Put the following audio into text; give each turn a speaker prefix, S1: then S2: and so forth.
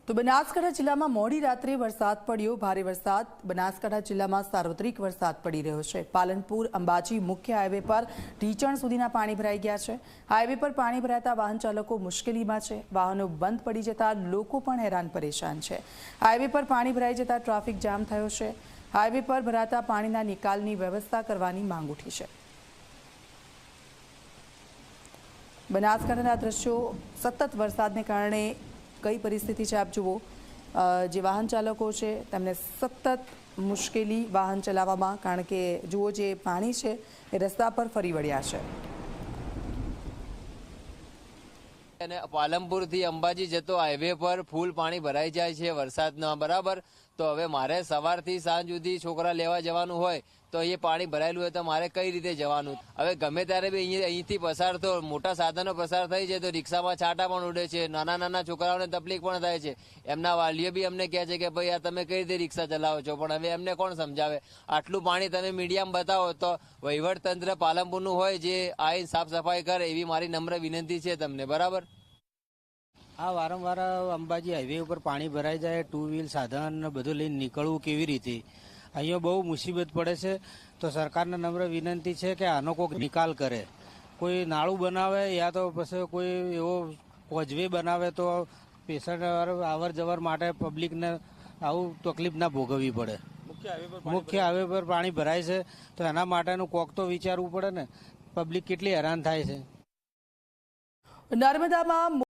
S1: તો બનાસકાંઠા જિલ્લામાં મોડી રાત્રે વરસાદ પડ્યો। ભારે વરસાદ બનાસકાંઠા જિલ્લામાં સાર્વત્રિક વરસાદ પડી રહ્યો છે। પાલનપુર અંબાજી મુખ્ય હાઈવે પર ઢીચણ સુધીના પાણી ભરાઈ ગયા છે। હાઈવે પર પાણી ભરાતા વાહન ચાલકો મુશ્કેલીમાં છે। વાહનો બંધ પડી જતા લોકો પણ હેરાન પરેશાન છે। હાઈવે પર પાણી ભરાઈ જતા ટ્રાફિક જામ થયો છે। હાઈવે પર ભરાતા પાણીના નિકાલની વ્યવસ્થા કરવાની માંગ ઉઠી છે। બનાસકાંઠાના દ્રશ્યો સતત વરસાદને કારણે કઈ પરિસ્થિતિ છે આપ જુઓ। જે વાહન ચાલકો છે તેમને સતત મુશ્કેલી વાહન ચલાવવામાં, કારણ કે જુઓ જે પાણી છે એ રસ્તા પર ફરી વળ્યા છે।
S2: અને પાલનપુરથી અંબાજી જતો હાઈવે પર ફૂલ પાણી ભરાઈ જાય છે વરસાદના, બરાબર। તો હવે મારે સવારથી સાંજ સુધી છોકરા લેવા જવાનું હોય તો અહીંયા પાણી ભરાયેલું હોય તો મારે કઈ રીતે જવાનું? હવે ગમે ત્યારે બી અહીંથી પસાર તો મોટા સાધનો પસાર થઈ જાય તો રિક્ષામાં છાંટા પણ ઉડે છે। નાના નાના છોકરાઓને તકલીફ પણ થાય છે। એમના વાલીઓ બી અમને કહે છે કે ભાઈ આ તમે કઈ રીતે રિક્ષા ચલાવો છો, પણ હવે એમને કોણ સમજાવે? આટલું પાણી તમે મીડિયામાં બતાવો તો વહીવટ તંત્ર પાલનપુરનું હોય જે આઈને સાફ સફાઈ કરે, એવી મારી નમ્ર વિનંતી છે તમને, બરાબર।
S3: આ વારંવાર અંબાજી હાઈવે ઉપર પાણી ભરાઈ જાય, ટુ વ્હીલ સાધન બધું લઈને નીકળવું કેવી રીતે? અહીંયા બહુ મુસીબત પડે છે। તો સરકારને નમ્ર વિનંતી છે કે આનો કોઈક નિકાલ કરે, કોઈ નાળું બનાવે યા તો પછી કોઈ એવો કોઝવે બનાવે તો પેશન્ટ અવર જવર માટે પબ્લિકને આવું તકલીફ ના ભોગવવી પડે। મુખ્ય હાઈવે પર પાણી ભરાય છે તો એના માટેનું કોક તો વિચારવું પડે ને, પબ્લિક કેટલી હેરાન થાય છે।
S1: નર્મદામાં